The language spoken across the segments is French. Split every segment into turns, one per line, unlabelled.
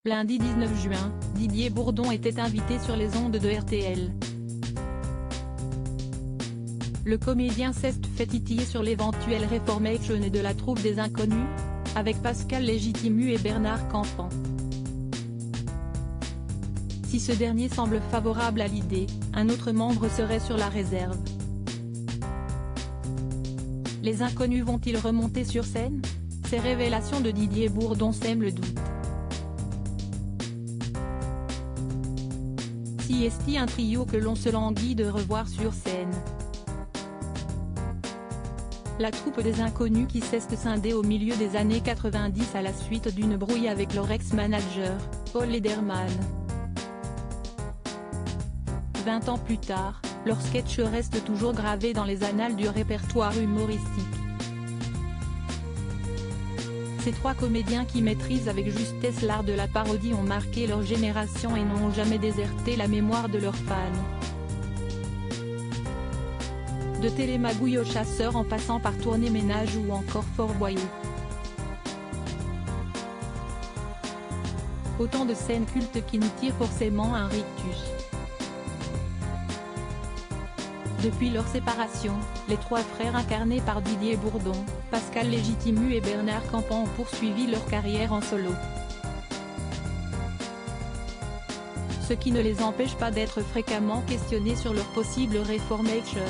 Lundi 19 juin, Didier Bourdon était invité sur les ondes de RTL. Le comédien s'est fait titiller sur l'éventuelle reformation de la troupe des Inconnus, avec Pascal Légitimu et Bernard Campan. Si ce dernier semble favorable à l'idée, un autre membre serait sur la réserve. Les Inconnus vont-ils remonter sur scène? Ces révélations de Didier Bourdon sèment le doute. Si est-il un trio que l'on se languit de revoir sur scène? La troupe des Inconnus qui s'est scindée au milieu des années 90 à la suite d'une brouille avec leur ex-manager, Paul Lederman. 20 ans plus tard, leurs sketchs restent toujours gravés dans les annales du répertoire humoristique. Ces trois comédiens qui maîtrisent avec justesse l'art de la parodie ont marqué leur génération et n'ont jamais déserté la mémoire de leurs fans. De Télémagouille aux Chasseurs en passant par Tournée Ménage ou encore Fort Boyard. Autant de scènes cultes qui nous tirent forcément un rictus. Depuis leur séparation, les trois frères incarnés par Didier Bourdon, Pascal Légitimu et Bernard Campan ont poursuivi leur carrière en solo. Ce qui ne les empêche pas d'être fréquemment questionnés sur leur possible reformation.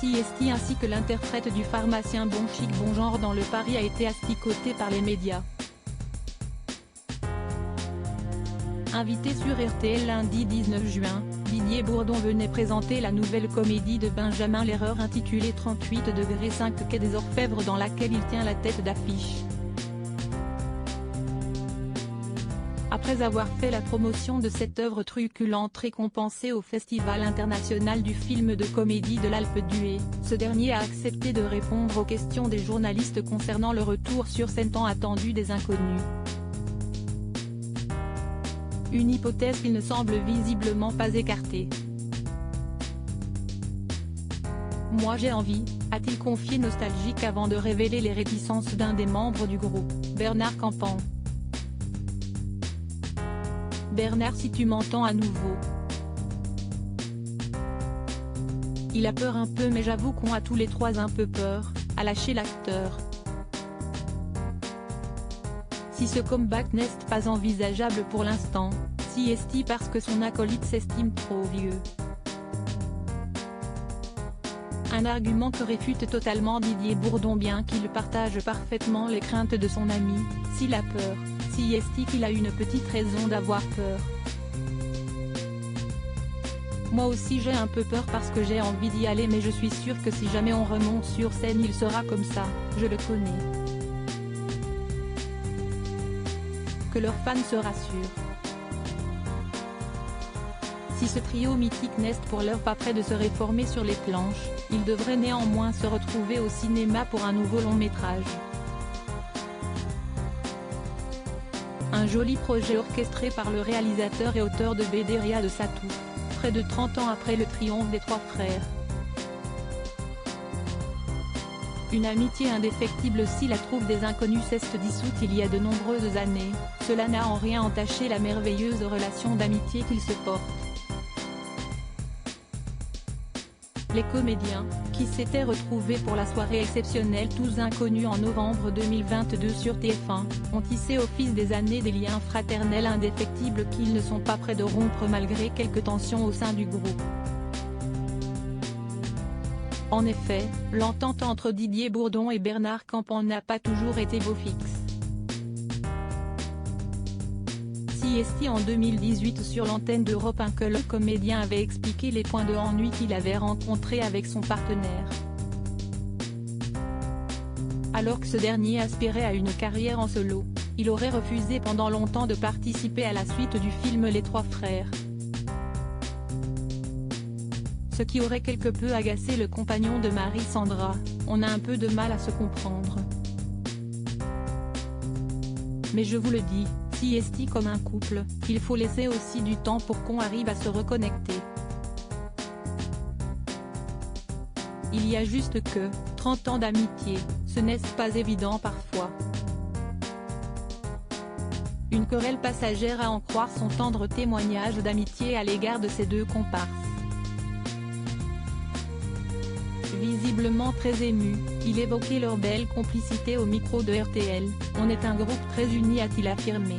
Si ainsi que l'interprète du pharmacien Bon Chic Bon Genre dans Le Paris a été asticoté par les médias. Invité sur RTL lundi 19 juin, Didier Bourdon venait présenter la nouvelle comédie de Benjamin Lerreur intitulée 38°5 quai des Orfèvres dans laquelle il tient la tête d'affiche. Après avoir fait la promotion de cette œuvre truculente récompensée au Festival international du film de comédie de l'Alpe d'Huez, ce dernier a accepté de répondre aux questions des journalistes concernant le retour sur scène tant attendu des Inconnus. Une hypothèse qu'il ne semble visiblement pas écartée. Moi j'ai envie, a-t-il confié nostalgique avant de révéler les réticences d'un des membres du groupe, Bernard Campan. Bernard, si tu m'entends à nouveau. Il a peur un peu mais j'avoue qu'on a tous les trois un peu peur, a lâché l'acteur. Si ce comeback n'est pas envisageable pour l'instant, si est-il parce que son acolyte s'estime trop vieux. Un argument que réfute totalement Didier Bourdon bien qu'il partage parfaitement les craintes de son ami, s'il a peur, si est-il qu'il a une petite raison d'avoir peur. Moi aussi j'ai un peu peur parce que j'ai envie d'y aller mais je suis sûr que si jamais on remonte sur scène il sera comme ça, je le connais. Que leurs fans se rassurent. Si ce trio mythique n'est pour l'heure pas près de se réformer sur les planches, ils devraient néanmoins se retrouver au cinéma pour un nouveau long métrage. Un joli projet orchestré par le réalisateur et auteur de BD Riyad Sattouf, près de 30 ans après le triomphe des trois frères. Une amitié indéfectible si la troupe des Inconnus s'est dissoute il y a de nombreuses années, cela n'a en rien entaché la merveilleuse relation d'amitié qu'ils se portent. Les comédiens, qui s'étaient retrouvés pour la soirée exceptionnelle Tous Inconnus en novembre 2022 sur TF1, ont tissé au fil des années des liens fraternels indéfectibles qu'ils ne sont pas près de rompre malgré quelques tensions au sein du groupe. En effet, l'entente entre Didier Bourdon et Bernard Campan n'a pas toujours été beau fixe. Si est-il en 2018 sur l'antenne d'Europe 1 que le comédien avait expliqué les points de ennui qu'il avait rencontrés avec son partenaire. Alors que ce dernier aspirait à une carrière en solo, il aurait refusé pendant longtemps de participer à la suite du film Les Trois Frères. Ce qui aurait quelque peu agacé le compagnon de Marie Sandra, on a un peu de mal à se comprendre. Mais je vous le dis, si est-il comme un couple, il faut laisser aussi du temps pour qu'on arrive à se reconnecter. Il y a juste que, 30 ans d'amitié, ce n'est pas évident parfois. Une querelle passagère à en croire son tendre témoignage d'amitié à l'égard de ces deux comparses. Visiblement très ému, il évoquait leur belle complicité au micro de RTL, « On est un groupe très uni », a-t-il affirmé.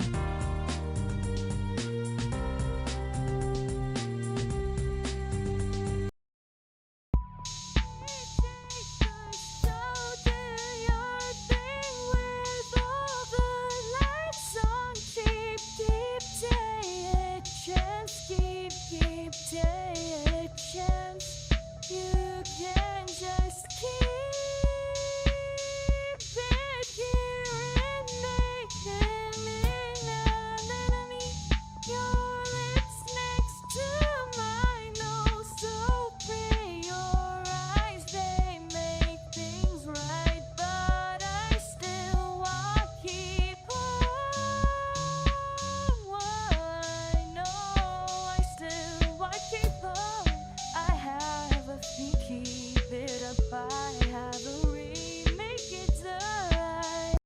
I have a sneaky